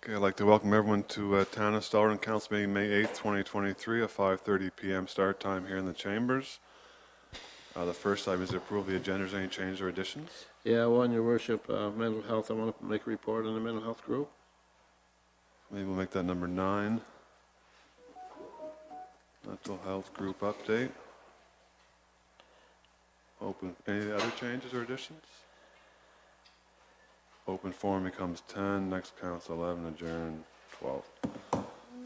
Okay, I'd like to welcome everyone to Town of Stellarton Council meeting May 8th, 2023, at 5:30 p.m. start time here in the chambers. The first item is the approval of the agenda. Is there any changes or additions? Yeah, one, Your Worship, mental health, I want to make a report on the mental health group. Maybe we'll make that number 9. Mental health group update. Open. Any other changes or additions? Open forum becomes 10, next council 11, adjourn 12.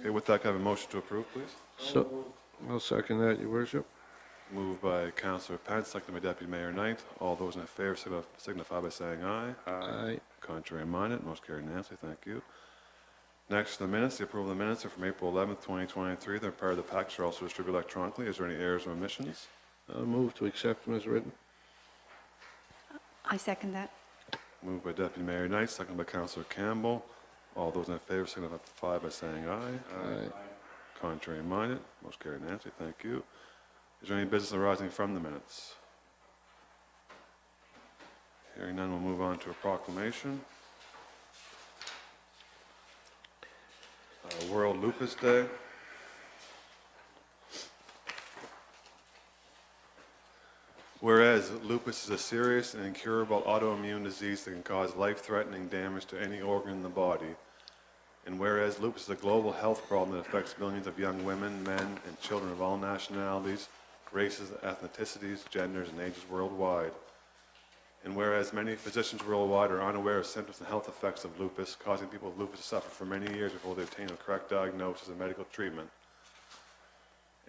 Okay, with that, can I have a motion to approve, please? So, I'll second that, Your Worship. Moved by Councillor Pence, seconded by Deputy Mayor Knight. All those in favor signify by saying aye. Aye. Contrary minded, most carried. Nancy, thank you. Next, the minutes. The approval of the minutes are from April 11th, 2023. They're part of the package, are also distributed electronically. Is there any errors or omissions? I'll move to accept them as written. I second that. Moved by Deputy Mayor Knight, seconded by Councillor Campbell. All those in favor signify by saying aye. Aye. Contrary minded, most carried. Nancy, thank you. Is there any business arising from the minutes? Hearing none, we'll move on to a proclamation. World Lupus Day. Whereas lupus is a serious and incurable autoimmune disease that can cause life-threatening damage to any organ in the body, and whereas lupus is a global health problem that affects millions of young women, men, and children of all nationalities, races, ethnicities, genders, and ages worldwide, and whereas many physicians worldwide are unaware of symptoms and health effects of lupus, causing people with lupus to suffer for many years before they obtain a correct diagnosis and medical treatment,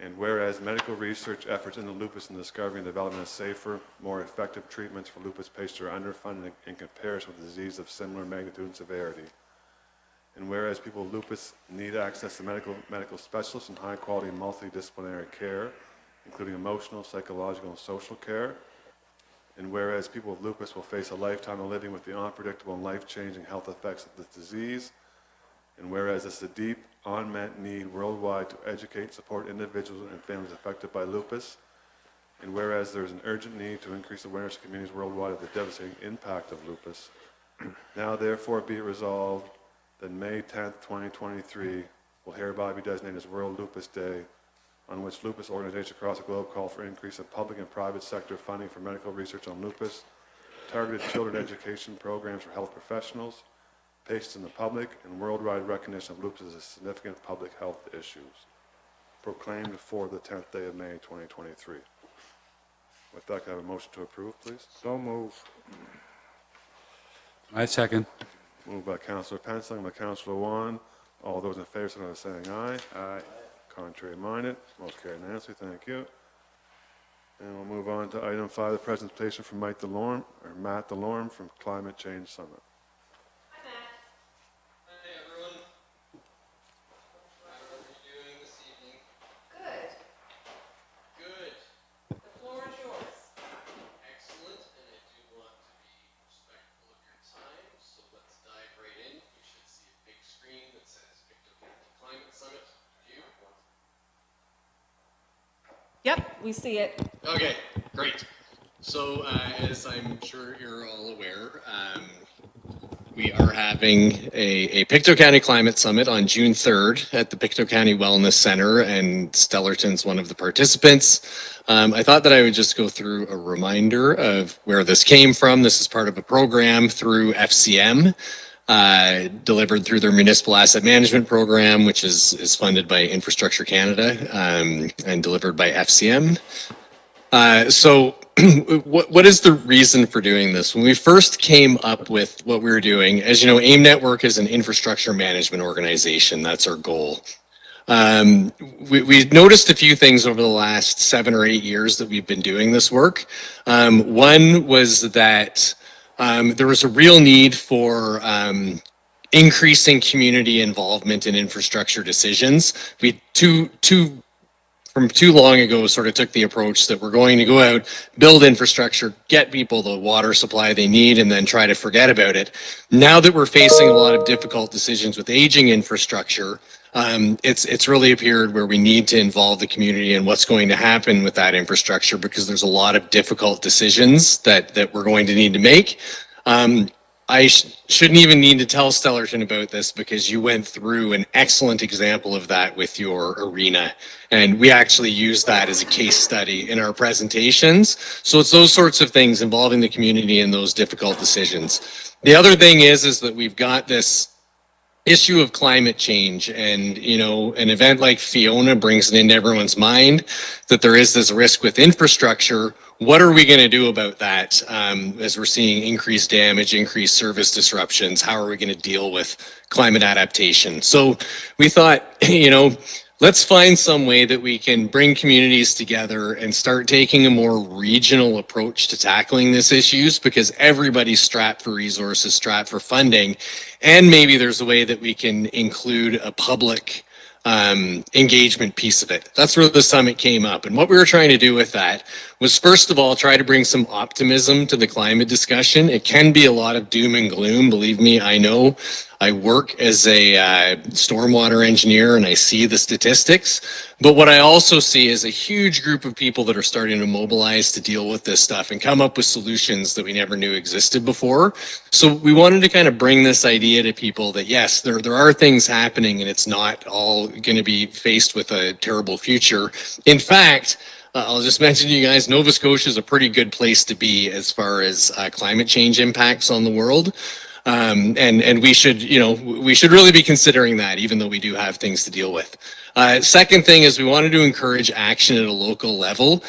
and whereas medical research efforts into lupus and the discovery and development of safer, more effective treatments for lupus patients are underfunded in comparison with a disease of similar magnitude and severity, and whereas people with lupus need access to medical specialists and high-quality multidisciplinary care, including emotional, psychological, and social care, and whereas people with lupus will face a lifetime of living with the unpredictable and life-changing health effects of this disease, and whereas it's a deep, unmet need worldwide to educate and support individuals and families affected by lupus, and whereas there is an urgent need to increase awareness of communities worldwide of the devastating impact of lupus, now therefore be it resolved that May 10th, 2023 will hereby be designated as World Lupus Day, on which lupus organizations across the globe call for increase of public and private sector funding for medical research on lupus, targeted children education programs for health professionals, patients in the public, and worldwide recognition of lupus as a significant public health issue. Proclaimed for the 10th day of May 2023. With that, can I have a motion to approve, please? So move. I second. Moved by Councillor Pence, second by Councillor Wan. All those in favor, signify by saying aye. Aye. Contrary minded, most carried. Nancy, thank you. And we'll move on to item 5, the presentation from Matt DeLorme from Climate Change Summit. Hi, Matt. Hi, everyone. How are you doing this evening? Good. Good. The floor is yours. Excellent. And I do want to be respectful of your time, so let's dive right in. You should see a big screen that says Victor Climate Summit. Do you? Yep, we see it. Okay, great. So, as I'm sure you're all aware, we are having a Pictou County Climate Summit on June 3rd at the Pictou County Wellness Center, and Stellarton's one of the participants. I thought that I would just go through a reminder of where this came from. This is part of a program through FCM, delivered through their Municipal Asset Management Program, which is funded by Infrastructure Canada, and delivered by FCM. So what is the reason for doing this? When we first came up with what we were doing, as you know, AIM Network is an infrastructure management organization. That's our goal. We noticed a few things over the last 7 or 8 years that we've been doing this work. One was that there was a real need for increasing community involvement in infrastructure decisions. We from too long ago sort of took the approach that we're going to go out, build infrastructure, get people the water supply they need, and then try to forget about it. Now that we're facing a lot of difficult decisions with aging infrastructure, it's really appeared where we need to involve the community in what's going to happen with that infrastructure, because there's a lot of difficult decisions that we're going to need to make. shouldn't even need to tell Stellarton about this because you went through an excellent example of that with your arena. And we actually use that as a case study in our presentations. So it's those sorts of things involving the community in those difficult decisions. The other thing is that we've got this issue of climate change, and an event like Fiona brings it into everyone's mind that there is this risk with infrastructure. What are we going to do about that as we're seeing increased damage, increased service disruptions? How are we going to deal with climate adaptation? So we thought, let's find some way that we can bring communities together and start taking a more regional approach to tackling these issues, because everybody's strapped for resources, strapped for funding, and maybe there's a way that we can include a public engagement piece of it. That's where the summit came up. And what we were trying to do with that was, first of all, try to bring some optimism to the climate discussion. It can be a lot of doom and gloom. Believe me, I know. I work as a stormwater engineer and I see the statistics. But what I also see is a huge group of people that are starting to mobilize to deal with this stuff and come up with solutions that we never knew existed before. So we wanted to kind of bring this idea to people that, yes, there are things happening and it's not all going to be faced with a terrible future. In fact, I'll just mention to you guys, Nova Scotia is a pretty good place to be as far as climate change impacts on the world. And we should really be considering that, even though we do have things to deal with. Second thing is we wanted to encourage action at a local level.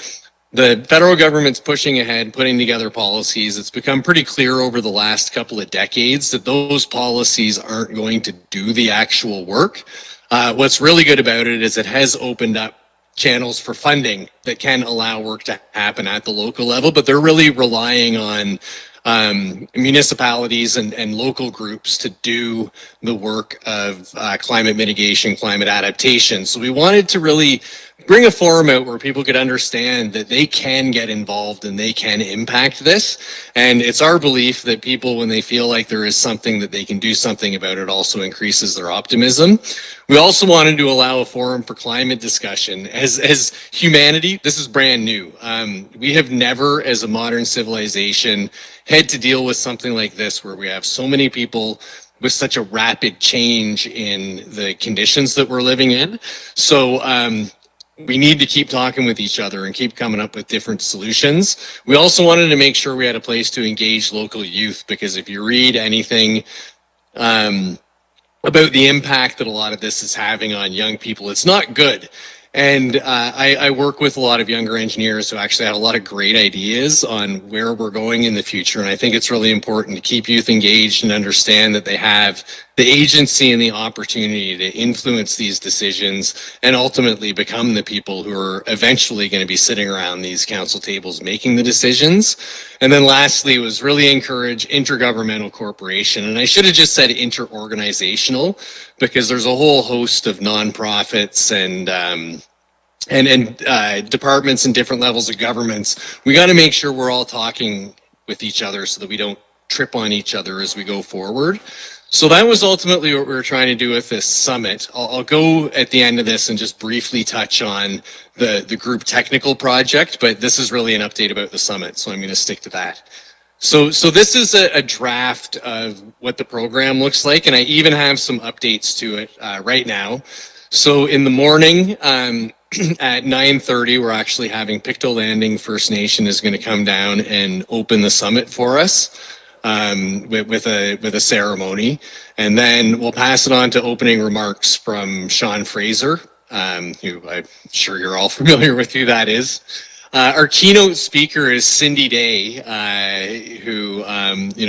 The federal government's pushing ahead, putting together policies. It's become pretty clear over the last couple of decades that those policies aren't going to do the actual work. What's really good about it is it has opened up channels for funding that can allow work to happen at the local level, but they're really relying on municipalities and local groups to do the work of climate mitigation, climate adaptation. So we wanted to really bring a forum out where people could understand that they can get involved and they can impact this. And it's our belief that people, when they feel like there is something that they can do something about, it also increases their optimism. We also wanted to allow a forum for climate discussion. As humanity, this is brand new. We have never, as a modern civilization, had to deal with something like this, where we have so many people with such a rapid change in the conditions that we're living in. So we need to keep talking with each other and keep coming up with different solutions. We also wanted to make sure we had a place to engage local youth, because if you read anything about the impact that a lot of this is having on young people, it's not good. And I work with a lot of younger engineers who actually have a lot of great ideas on where we're going in the future. And I think it's really important to keep youth engaged and understand that they have the agency and the opportunity to influence these decisions and ultimately become the people who are eventually going to be sitting around these council tables making the decisions. And then lastly was really encourage intergovernmental cooperation. And I should have just said interorganizational, because there's a whole host of nonprofits and departments and different levels of governments. We got to make sure we're all talking with each other so that we don't trip on each other as we go forward. So that was ultimately what we were trying to do with this summit. I'll go at the end of this and just briefly touch on the group technical project, but this is really an update about the summit, so I'm going to stick to that. So this is a draft of what the program looks like, and I even have some updates to it right now. So in the morning at 9:30, we're actually having Pictou Landing First Nation is going to come down and open the summit for us with a ceremony, and then we'll pass it on to opening remarks from Sean Fraser, who I'm sure you're all familiar with who that is. Our keynote speaker is Cindy Day, who,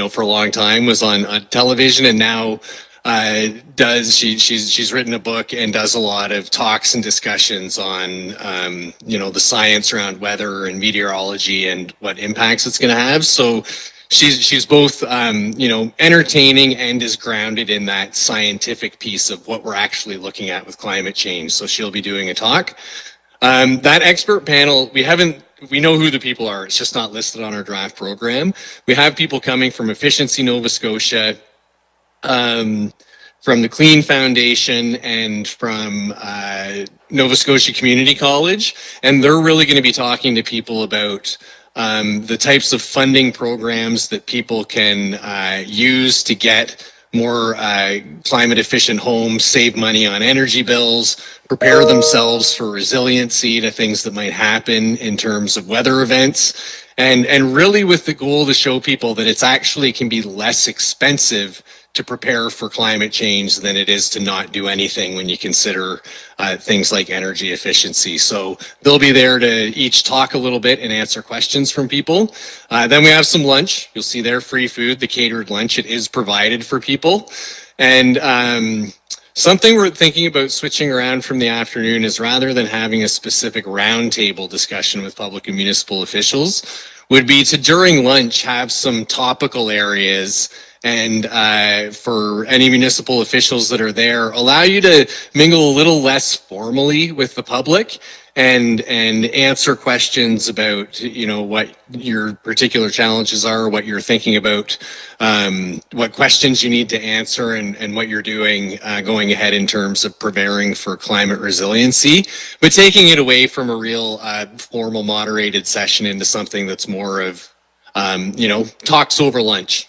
for a long time was on television and now she's written a book and does a lot of talks and discussions on, the science around weather and meteorology and what impacts it's going to have. So she's both, entertaining and is grounded in that scientific piece of what we're actually looking at with climate change. So she'll be doing a talk. That expert panel, we know who the people are. It's just not listed on our draft program. We have people coming from Efficiency Nova Scotia, from the Clean Foundation, and from Nova Scotia Community College. And they're really going to be talking to people about the types of funding programs that people can use to get more climate efficient homes, save money on energy bills, prepare themselves for resiliency to things that might happen in terms of weather events, and really with the goal to show people that it's actually can be less expensive to prepare for climate change than it is to not do anything when you consider things like energy efficiency. So they'll be there to each talk a little bit and answer questions from people. Then we have some lunch. You'll see there free food, the catered lunch. It is provided for people. And something we're thinking about switching around from the afternoon is rather than having a specific roundtable discussion with public and municipal officials, would be to during lunch have some topical areas and for any municipal officials that are there, allow you to mingle a little less formally with the public and answer questions about, you know, what your particular challenges are, what you're thinking about, what questions you need to answer, and what you're doing going ahead in terms of preparing for climate resiliency, but taking it away from a real formal moderated session into something that's more of, you know, talks over lunch.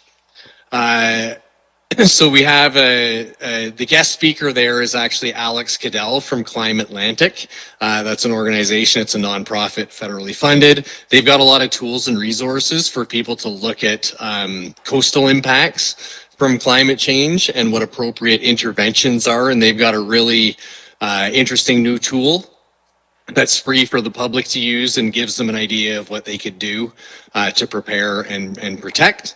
So we have the guest speaker there is actually Alex Cadell from Climate Atlantic. That's an organization, it's a nonprofit, federally funded. They've got a lot of tools and resources for people to look at coastal impacts from climate change and what appropriate interventions are. And they've got a really interesting new tool that's free for the public to use and gives them an idea of what they could do to prepare and protect.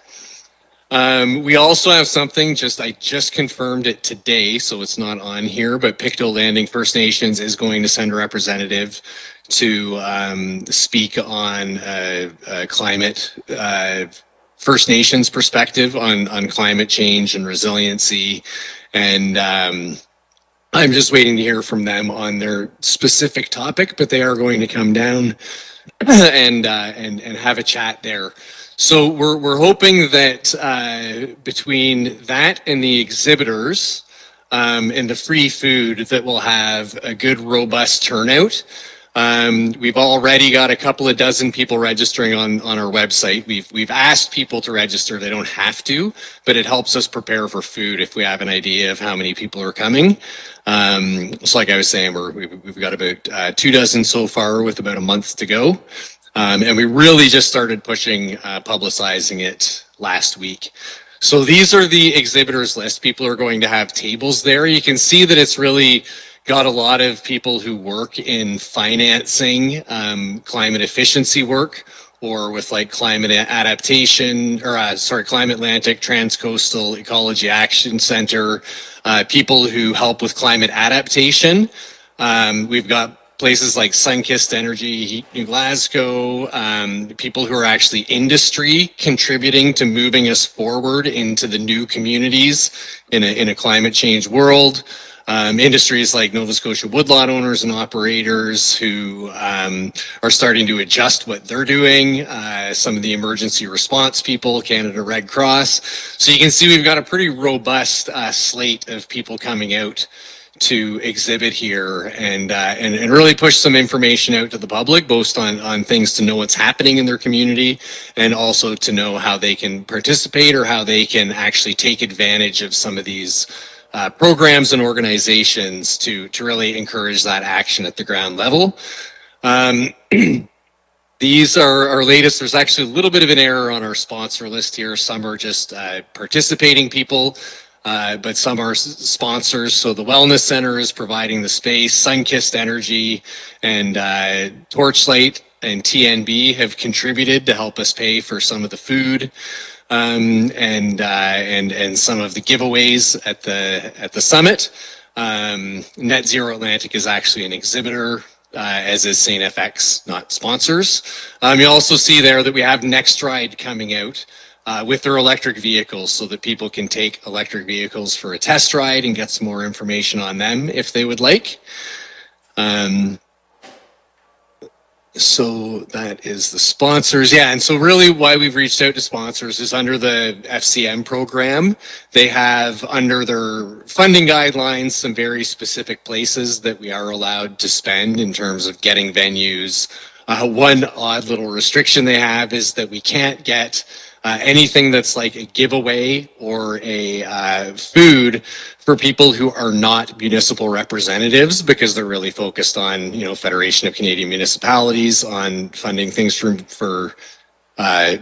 We also have something, I just confirmed it today, so it's not on here, but Pictou Landing First Nations is going to send a representative to speak on climate, First Nations perspective on climate change and resiliency. And I'm just waiting to hear from them on their specific topic, but they are going to come down and have a chat there. So we're hoping that between that and the exhibitors and the free food that we'll have a good robust turnout. We've already got a couple of dozen people registering on our website. We've asked people to register. They don't have to, but it helps us prepare for food if we have an idea of how many people are coming. So like I was saying, we've got about 2 dozen so far with about a month to go. And we really just started pushing, publicizing it last week. So these are the exhibitors list. People are going to have tables there. You can see that it's really got a lot of people who work in financing, climate efficiency work, or with like climate adaptation, or Climate Atlantic, Transcoastal Ecology Action Center, people who help with climate adaptation. We've got places like Sunkist Energy, New Glasgow, people who are actually industry contributing to moving us forward into the new communities in a climate change world. Industries like Nova Scotia woodlot owners and operators who are starting to adjust what they're doing. Some of the emergency response people, Canada Red Cross. So you can see we've got a pretty robust slate of people coming out to exhibit here and really push some information out to the public, both on things to know what's happening in their community and also to know how they can participate or how they can actually take advantage of some of these programs and organizations to really encourage that action at the ground level. These are our latest. There's actually a little bit of an error on our sponsor list here. Some are just participating people. But some are sponsors. So the Wellness Center is providing the space. Sunkist Energy and Torchlight and TNB have contributed to help us pay for some of the food and some of the giveaways at the summit. Net Zero Atlantic is actually an exhibitor, as is St. FX, not sponsors. You also see there that we have Next Ride coming out. With their electric vehicles so that people can take electric vehicles for a test ride and get some more information on them if they would like. So that is the sponsors. Yeah, and so really why we've reached out to sponsors is under the FCM program. They have under their funding guidelines some very specific places that we are allowed to spend in terms of getting venues, One odd little restriction they have is that we can't get anything that's like a giveaway or a food for people who are not municipal representatives, because they're really focused on, Federation of Canadian Municipalities, on funding things for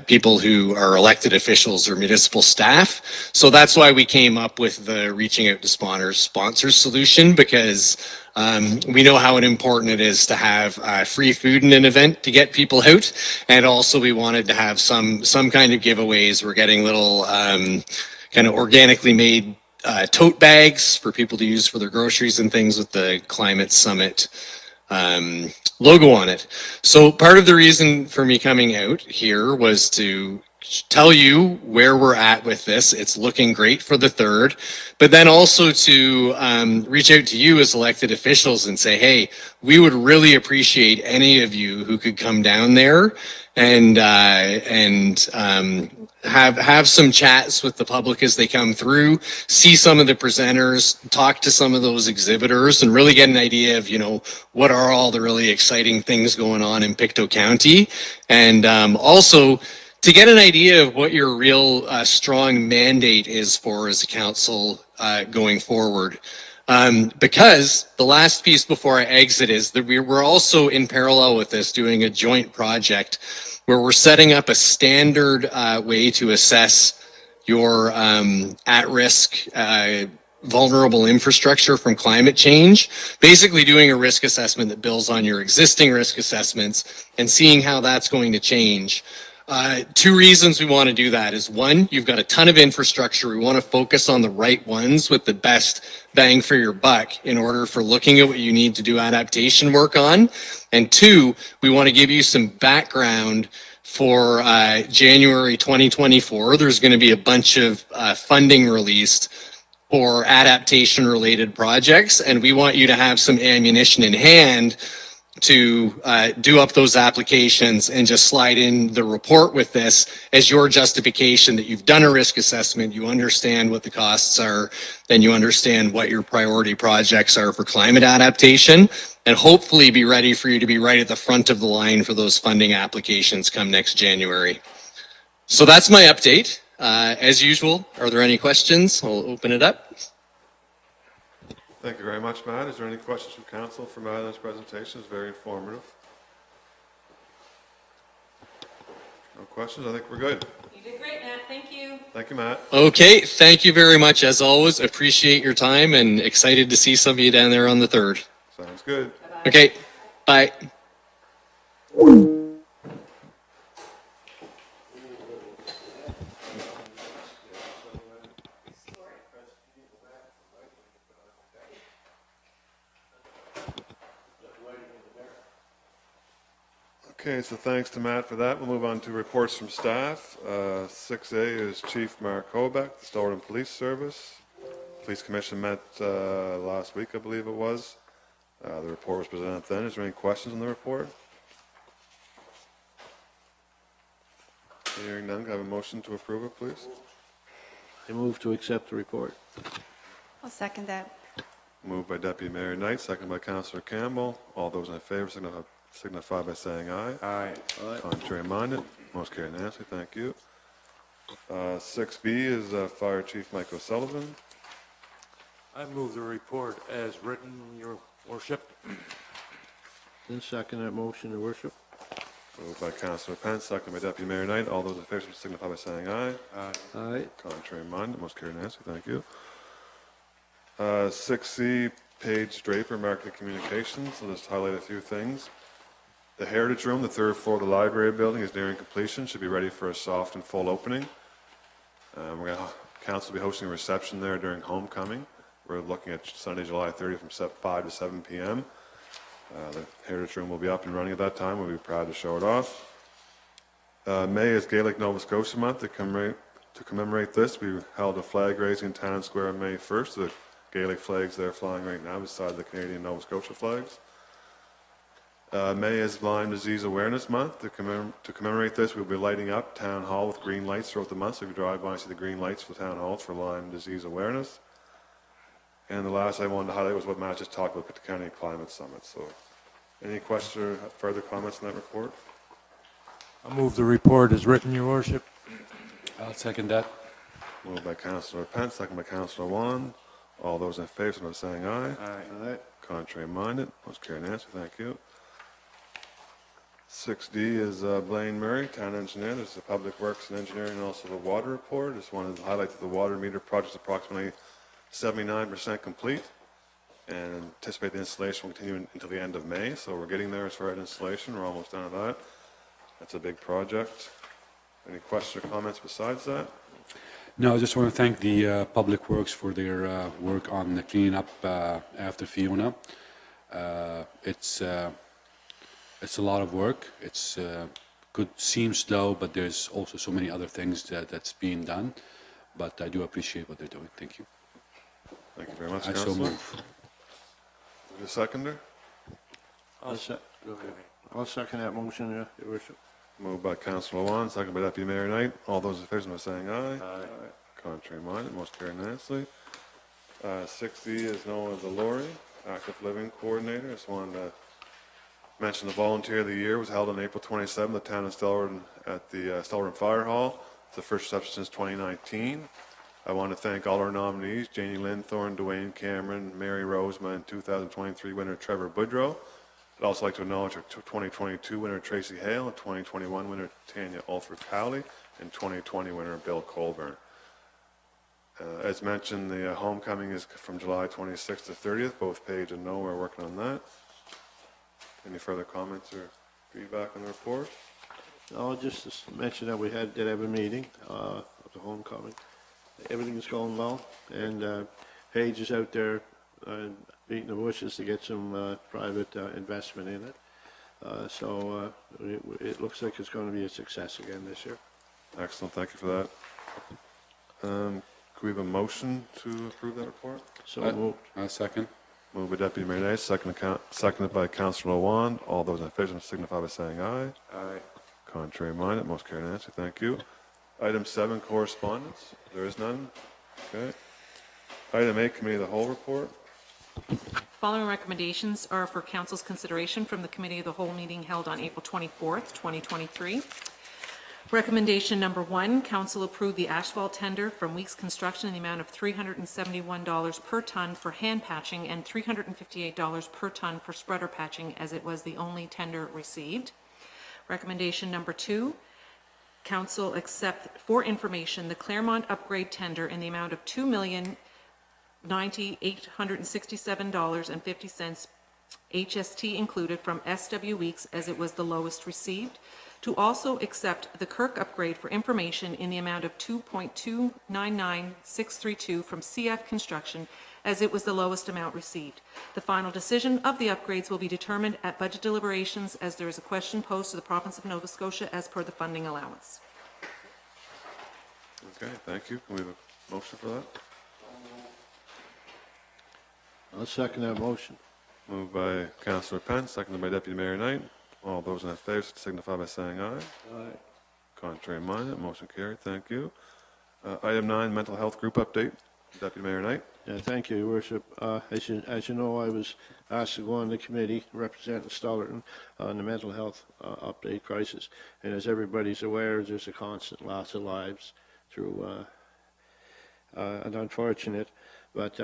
people who are elected officials or municipal staff. So that's why we came up with the reaching out to sponsors solution, because we know how important it is to have free food in an event to get people out, and also we wanted to have some kind of giveaways. We're getting little kind of organically made tote bags for people to use for their groceries and things with the Climate Summit logo on it. So part of the reason for me coming out here was to tell you where we're at with this. It's looking great for the 3rd, but then also to reach out to you as elected officials and say, hey, we would really appreciate any of you who could come down there and have some chats with the public as they come through, see some of the presenters, talk to some of those exhibitors, and really get an idea of, what are all the really exciting things going on in Pictou County, and also to get an idea of what your real strong mandate is for as a council going forward. Because the last piece before I exit is that we're also in parallel with this doing a joint project where we're setting up a standard way to assess your at-risk vulnerable infrastructure from climate change, basically doing a risk assessment that builds on your existing risk assessments and seeing how that's going to change. 2 reasons we want to do that is, 1, you've got a ton of infrastructure. We want to focus on the right ones with the best bang for your buck in order for looking at what you need to do adaptation work on. And 2, we want to give you some background for January 2024. There's going to be a bunch of funding released for adaptation related projects, and we want you to have some ammunition in hand to do up those applications and just slide in the report with this as your justification that you've done a risk assessment, you understand what the costs are, then you understand what your priority projects are for climate adaptation, and hopefully be ready for you to be right at the front of the line for those funding applications come next January. So that's my update. As usual, are there any questions? I'll open it up. Thank you very much, Matt. Is there any questions from council for Matt on his presentation? It's very informative. No questions? I think we're good. You did great, Matt. Thank you. Thank you, Matt. Okay, thank you very much as always. Appreciate your time and excited to see some of you down there on the 3rd. Sounds good. Bye-bye. Okay, bye. Okay, so thanks to Matt for that. We'll move on to reports from staff. 6A is Chief Mark Hobeck, the Stellarton Police Service. Police Commission met last week, I believe it was. The report was presented then. Is there any questions on the report? Hearing none, can I have a motion to approve it, please? I move to accept the report. I'll second that. Moved by Deputy Mayor Knight, seconded by Councillor Campbell. All those in favor signify by saying aye. Aye. Contrary minded, most carried unanimously. Thank you. 6B is Fire Chief Mike O'Sullivan. I move the report as written, Your Worship. Then second that motion, Your Worship. Moved by Councillor Pence, seconded by Deputy Mayor Knight. All those in favor signify by saying aye. Aye. Contrary minded, most carried unanimously. Thank you. 6C, Paige Draper, Marketing Communications. I'll just highlight a few things. The Heritage Room, the 3rd floor of the library building, is nearing completion. Should be ready for a soft and full opening. Council will be hosting a reception there during homecoming. We're looking at Sunday, July 30th from 5 to 7 p.m. The Heritage Room will be up and running at that time. We'll be proud to show it off. May is Gaelic Nova Scotia Month. To commemorate this, we held a flag raising in Town Square on May 1st. The Gaelic flags there flying right now beside the Canadian Nova Scotia flags. May is Lyme Disease Awareness Month. To commemorate this, we'll be lighting up Town Hall with green lights throughout the month. So if you drive by and see the green lights for Town Hall, it's for Lyme Disease Awareness. And the last I wanted to highlight was what Matt just talked about, the Pictou County Climate Summit. So Any questions or further comments on that report? I move the report as written, Your Worship. I'll second that. Moved by Councillor Pence, second by Councillor Wan. All those in favor, signify by saying aye. Aye. Contrary minded, motion carried and answered, thank you. 6D is Blaine Murray, Town Engineer. This is the Public Works and Engineering and also the Water Report. Just wanted to highlight that the water meter project is approximately 79% complete and anticipate the installation will continue until the end of May. So we're getting there as far as installation. We're almost done with that. That's a big project. Any questions or comments besides that? No, I just want to thank the Public Works for their work on the cleanup after Fiona. It's a lot of work. It's seems slow, but there's also so many other things that's being done. But I do appreciate what they're doing. Thank you. Thank you very much, I so Councillor. move. The seconder? I'll second that motion, Your Worship. Moved by Councillor Wan, second by Deputy Mayor Knight. All those in favor, signify by saying aye. Aye. Contrary minded, motion carried unanimously. 60 is known as the Lori, Active Living Coordinator. Just wanted to mention the Volunteer of the Year was held on April 27th, the Town of Stellarton at the Stellarton Fire Hall. It's the first step since 2019. I want to thank all our nominees, Janie Linthorne, Dwayne Cameron, Mary Rosema, and 2023 winner Trevor Boudreau. I'd also like to acknowledge our 2022 winner Tracy Hale, 2021 winner Tanya Alford Cowley, and 2020 winner Bill Colburn. As mentioned, the homecoming is from July 26th to 30th, both Page and No are working on that. Any further comments or feedback on the report? No, just to mention that we did have a meeting of the homecoming. Everything's going well, and Paige is out there beating the bushes to get some private investment in it. So it looks like it's going to be a success again this year. Excellent, thank you for that. Could we have a motion to approve that report? So moved. Second. Moved by Deputy Mayor Knight, seconded by Councillor Wan. All those in favor signify by saying aye. Aye. Contrary minded, most carried and answered. Thank you. Item 7, correspondence. There is none. Okay. Item 8, Committee of the Whole report. Following recommendations are for council's consideration from the Committee of the Whole meeting held on April 24th, 2023. Recommendation number 1, council approved the asphalt tender from Weeks Construction in the amount of $371 per ton for hand patching and $358 per ton for spreader patching, as it was the only tender received. Recommendation number 2, council accept for information the Claremont upgrade tender in the amount of $2,090,867.50, HST included, from SW Weeks, as it was the lowest received. To also accept the Kirk upgrade for information in the amount of $2.299632 from CF Construction, as it was the lowest amount received. The final decision of the upgrades will be determined at budget deliberations, as there is a question posed to the province of Nova Scotia as per the funding allowance. Okay, thank you. Can we have a motion for that? I'll second that motion. Moved by Councillor Pence, seconded by Deputy Mayor Knight. All those in favor signify by saying aye. Aye. Contrary minded, motion carried. Thank you. Item 9, mental health group update. Deputy Mayor Knight. Yeah, thank you, Your Worship. As you know, I was asked to go on the committee representing Stellarton on the mental health update crisis. And as everybody's aware, there's a constant loss of lives through an unfortunate. But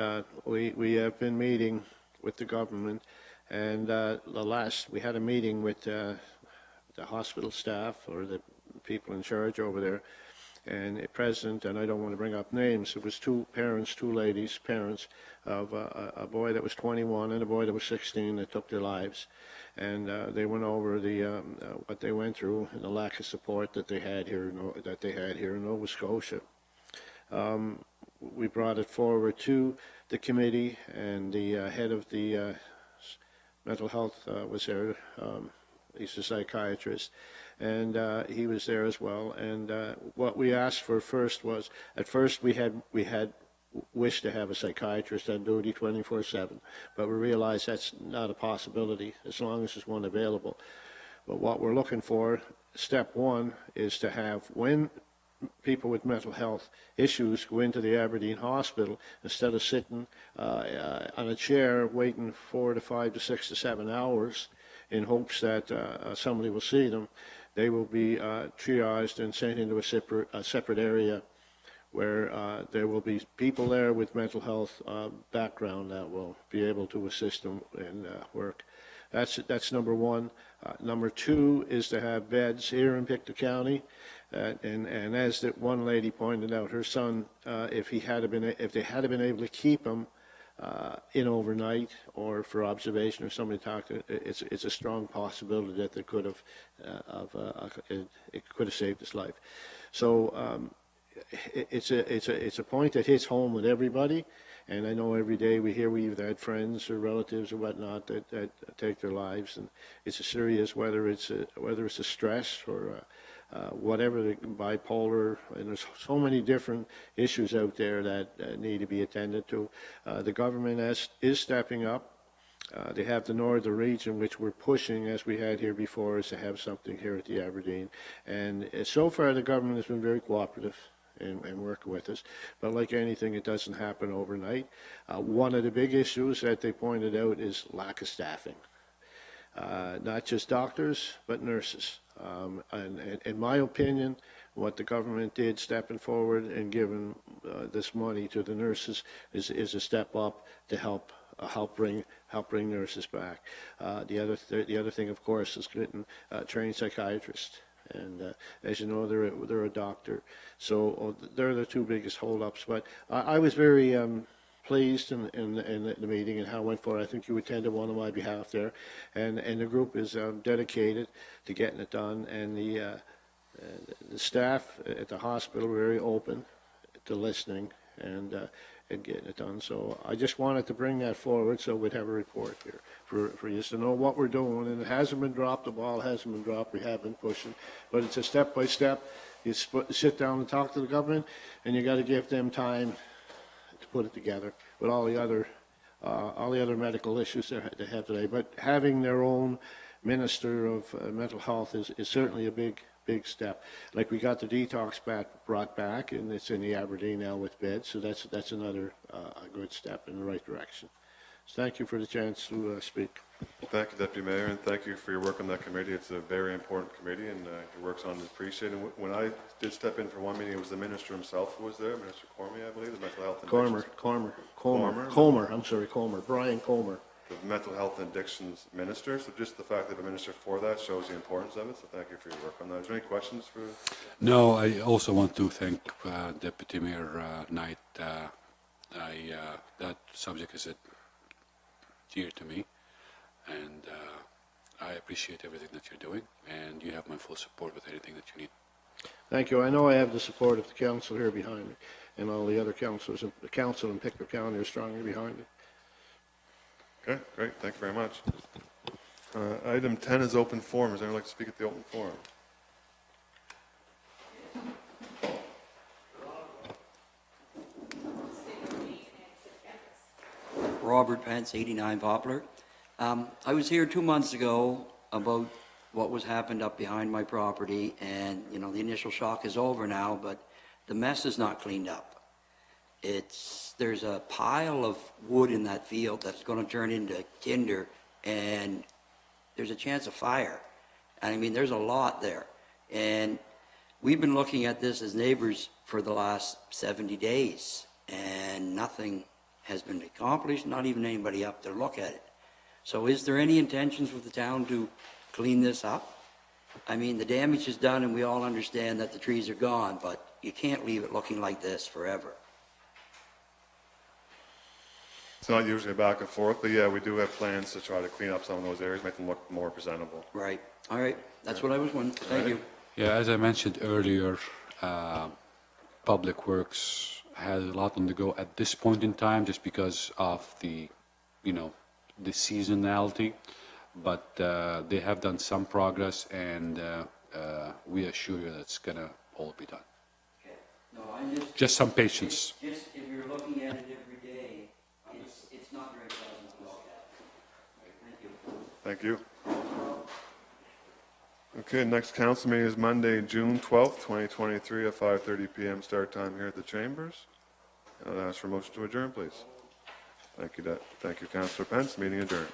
we have been meeting with the government, and we had a meeting with the hospital staff, or the people in charge over there, and the president, and I don't want to bring up names, it was two ladies, parents of a boy that was 21 and a boy that was 16 that took their lives. And they went over what they went through and the lack of support that they had here in Nova Scotia. We brought it forward to the committee, and the head of the mental health was there. He's a psychiatrist, and he was there as well. And what we asked for first was, at first we had wished to have a psychiatrist on duty 24/7, but we realized that's not a possibility as long as there's one available. But what we're looking for, step one, is to have, when people with mental health issues go into the Aberdeen hospital, instead of sitting on a chair waiting 4 to 5 to 6 to 7 hours in hopes that somebody will see them, they will be triaged and sent into a separate area where there will be people there with mental health background that will be able to assist them in work. That's number one. Number two is to have beds here in Pictou County, and as that one lady pointed out, her son, if they had been able to keep him in overnight or for observation or somebody talked to, it's a strong possibility that they could have it could have saved his life. So it's a point that hits home with everybody, and I know every day we hear we've had friends or relatives or whatnot that take their lives, and it's a serious, whether it's a stress or whatever, the bipolar, and there's so many different issues out there that need to be attended to. The government is stepping up. They have the northern region, which we're pushing, as we had here before, is to have something here at the Aberdeen. And so far, the government has been very cooperative and working with us. But like anything, it doesn't happen overnight. One of the big issues that they pointed out is lack of staffing. Not just doctors, but nurses. And in my opinion, what the government did, stepping forward and giving this money to the nurses, is a step up to help bring nurses back. The other thing, of course, is getting trained psychiatrists. And as you know, they're a doctor. So they're the two biggest holdups. But I was very pleased in the meeting and how it went forward. I think you attended one on my behalf there, and the group is dedicated to getting it done. And the staff at the hospital were very open to listening and getting it done. So I just wanted to bring that forward so we'd have a report here for you to know what we're doing. And it hasn't been dropped, the ball hasn't been dropped, we have been pushing, but it's a step by step. You sit down and talk to the government, and you got to give them time to put it together with all the other medical issues they have today. But having their own minister of mental health is certainly a big step. Like, we got the detox brought back, and it's in the Aberdeen now with beds, so that's another a good step in the right direction. So thank you for the chance to speak. Thank you, Deputy Mayor, and thank you for your work on that committee. It's a very important committee, and your work's on is appreciated. And when I did step in for one meeting, it was the minister himself who was there, Minister Cormier, I believe, the mental health and Comer, Brian Comer. The mental health and addictions minister. So just the fact that a minister for that shows the importance of it. So thank you for your work on that. Is there any questions for? No, I also want to thank Deputy Mayor Knight. That subject is dear to me, and I appreciate everything that you're doing, and you have my full support with anything that you need. Thank you. I know I have the support of the council here behind me, and all the other councillors. The council in Pictou County are strongly behind me. Okay, great. Thank you very much. Item 10 is open forum. Does anyone like to speak at the open forum? Robert Pence, 89 Poplar. I was here 2 months ago about what was happened up behind my property, and the initial shock is over now, but the mess is not cleaned up. There's a pile of wood in that field that's going to turn into tinder, and there's a chance of fire. I mean, there's a lot there, and we've been looking at this as neighbors for the last 70 days, and nothing has been accomplished, not even anybody up to look at it. So is there any intentions with the town to clean this up? I mean, the damage is done, and we all understand that the trees are gone, but you can't leave it looking like this forever. It's not usually a back and forth, but yeah, we do have plans to try to clean up some of those areas, make them look more presentable. Right. All right. That's what I was wondering. Thank you. Yeah, as I mentioned earlier, Public Works has a lot on the go at this point in time, just because of the seasonality. But they have done some progress, and we assure you that it's gonna all be done. Okay. No, I'm Just some patience. Just if you're looking at it every day, it's not very pleasant to look at. Thank you. Thank you. Okay, next council meeting is Monday, June 12th, 2023 at 5:30 p.m. start time here at the Chambers. I'll ask for a motion to adjourn, please. Thank you, Councillor Pence. Meeting adjourned.